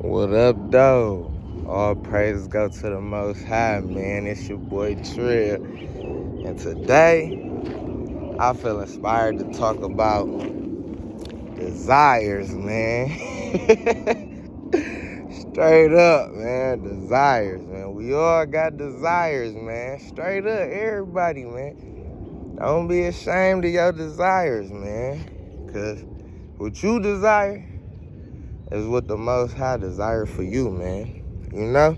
What up, though? All praises go to the Most High, man. It's your boy Trill. And today, I feel inspired to talk about desires, man. Straight up, man. Desires, man. We all got desires, man. Straight up, everybody, man. Don't be ashamed of your desires, man. Because what you desire is what the Most High desire for you, man. You know?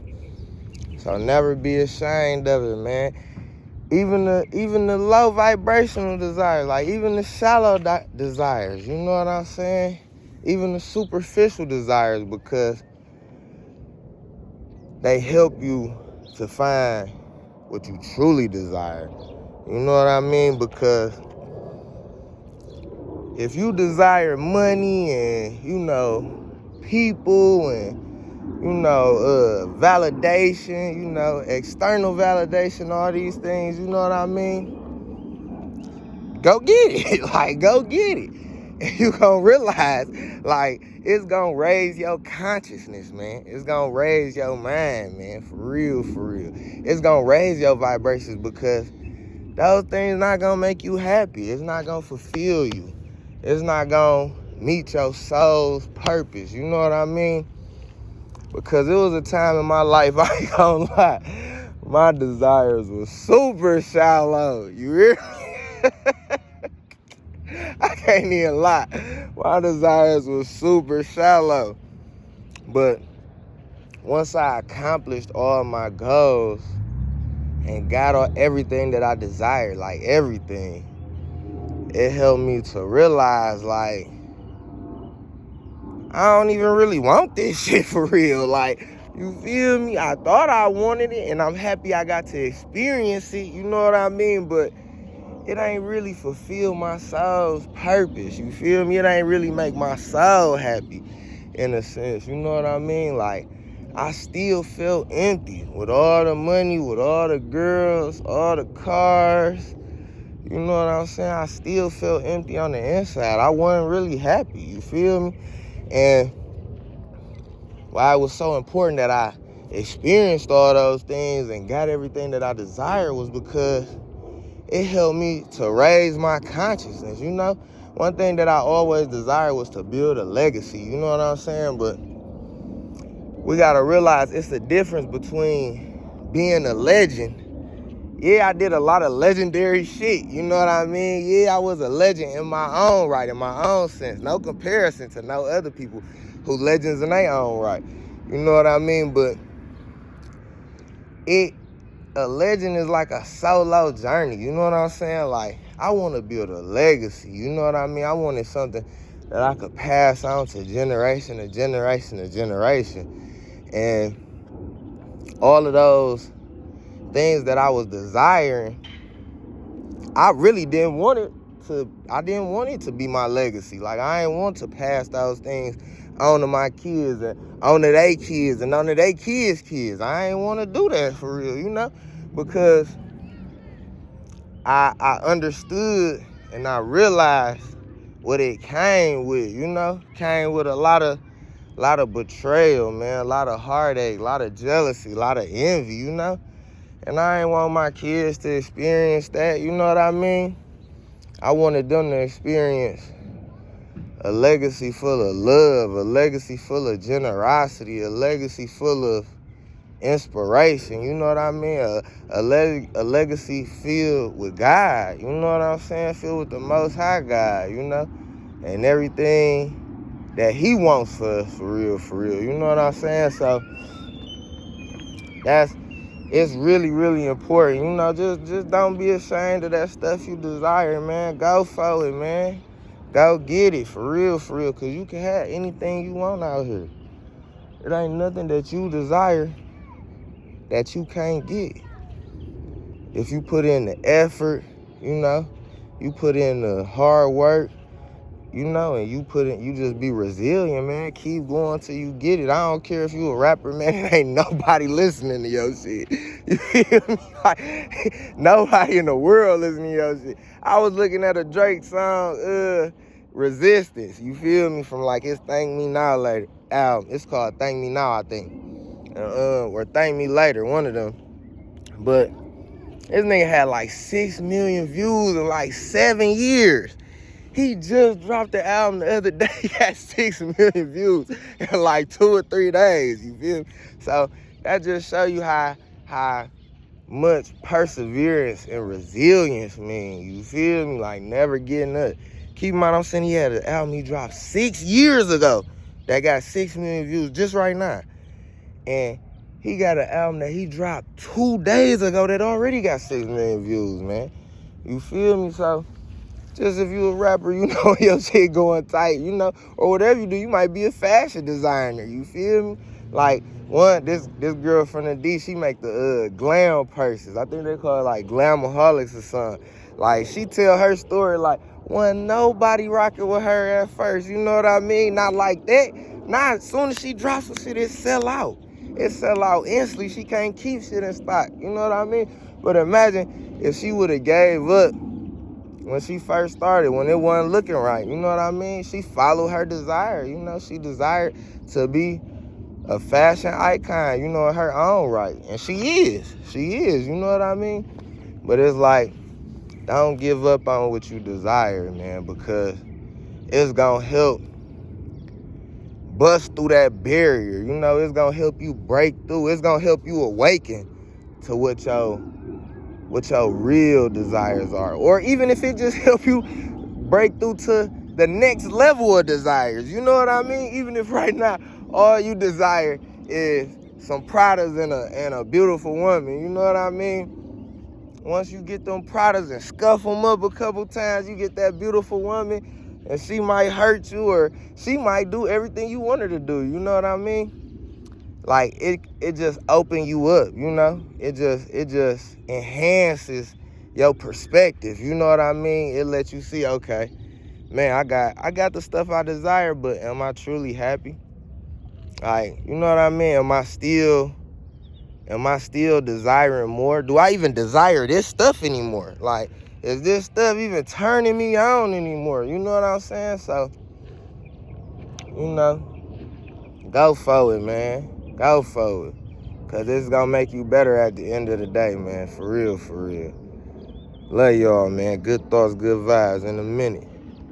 So never be ashamed of it, man. Even the low vibrational desires, like even the shallow desires, you know what I'm saying? Even the superficial desires, because they help you to find what you truly desire. You know what I mean? Because if you desire money and, people and, validation, external validation, all these things, you know what I mean? Go get it. Like, go get it. And you gonna realize, like, it's gonna raise your consciousness, man. It's gonna raise your mind, man. For real, for real. It's gonna raise your vibrations, because those things not gonna make you happy. It's not gonna fulfill you. It's not gonna meet your soul's purpose. You know what I mean? Because it was a time in my life, I ain't gonna lie, my desires were super shallow. You hear me? I can't even lie. My desires were super shallow. But once I accomplished all my goals and got everything that I desired, like everything, it helped me to realize, like, I don't even really want this shit for real. Like, you feel me? I thought I wanted it, and I'm happy I got to experience it, you know what I mean? But it ain't really fulfill my soul's purpose, you feel me? It ain't really make my soul happy, in a sense, you know what I mean? Like, I still felt empty with all the money, with all the girls, all the cars, you know what I'm saying? I still felt empty on the inside. I wasn't really happy, you feel me? And why it was so important that I experienced all those things and got everything that I desired was because it helped me to raise my consciousness, you know? One thing that I always desired was to build a legacy, you know what I'm saying? But we gotta realize it's the difference between being a legend. Yeah, I did a lot of legendary shit, you know what I mean? Yeah, I was a legend in my own right, in my own sense. No comparison to no other people who legends in their own right. You know what I mean? But a legend is like a solo journey, you know what I'm saying? Like, I want to build a legacy, you know what I mean? I wanted something that I could pass on to generation to generation to generation. And all of those things that I was desiring, I really didn't want it to be my legacy. Like, I didn't want to pass those things on to my kids and on to their kids and on to their kids' kids. I ain't want to do that for real, you know? Because I understood and I realized what it came with, you know? Came with a lot of betrayal, man, a lot of heartache, a lot of jealousy, a lot of envy, you know? And I ain't want my kids to experience that, you know what I mean? I wanted them to experience a legacy full of love, a legacy full of generosity, a legacy full of inspiration, you know what I mean? A legacy filled with God, you know what I'm saying? Filled with the Most High God, you know? And everything that He wants for us, for real, you know what I'm saying? So, it's really, really important, you know? Just don't be ashamed of that stuff you desire, man. Go for it, man. Go get it, for real, because you can have anything you want out here. It ain't nothing that you desire that you can't get. If you put in the effort, you know, you put in the hard work, you know, and you just be resilient, man. Keep going till you get it. I don't care if you a rapper, man. It ain't nobody listening to your shit. You feel me? Like, nobody in the world listening to your shit. I was looking at a Drake song, Resistance, you feel me? From like his Thank Me Now Later album. It's called Thank Me Now, I think. Or Thank Me Later, one of them. But this nigga had like 6 million views in like 7 years. He just dropped the album the other day. He had 6 million views in like 2 or 3 days. You feel me? So that just show you how much perseverance and resilience mean. You feel me? Like never getting up. Keep in mind, I'm saying he had an album he dropped 6 years ago that got 6 million views just right now. And he got an album that he dropped 2 days ago that already got 6 million views, man. You feel me? So, just if you a rapper, you know your shit going tight, you know, or whatever you do, you might be a fashion designer, you feel me? Like, this girl from the D, she make the glam purses. I think they call it like Glamaholics or something. Like, she tell her story like, wasn't nobody rocking with her at first, you know what I mean? Not like that. Now, as soon as she drops some shit, it sell out. It sell out instantly. She can't keep shit in stock. You know what I mean? But imagine if she would have gave up when she first started, when it wasn't looking right. You know what I mean? She followed her desire. You know, she desired to be a fashion icon, you know, in her own right. And she is. She is. You know what I mean? But it's like, don't give up on what you desire, man, because it's going to help bust through that barrier. You know, it's gonna help you break through. It's gonna help you awaken to what your real desires are. Or even if it just help you break through to the next level of desires. You know what I mean? Even if right now all you desire is some Pradas and a beautiful woman. You know what I mean? Once you get them Pradas and scuff them up a couple times, you get that beautiful woman. And she might hurt you, or she might do everything you want her to do. You know what I mean? Like, it just open you up, you know? It just enhances your perspective. You know what I mean? It lets you see, okay, man, I got the stuff I desire, but am I truly happy? Like, you know what I mean? Am I still desiring more? Do I even desire this stuff anymore? Like, is this stuff even turning me on anymore? You know what I'm saying? So, you know, go for it, man. Go for it. Because it's going to make you better at the end of the day, man. For real, for real. Love y'all, man. Good thoughts, good vibes in a minute.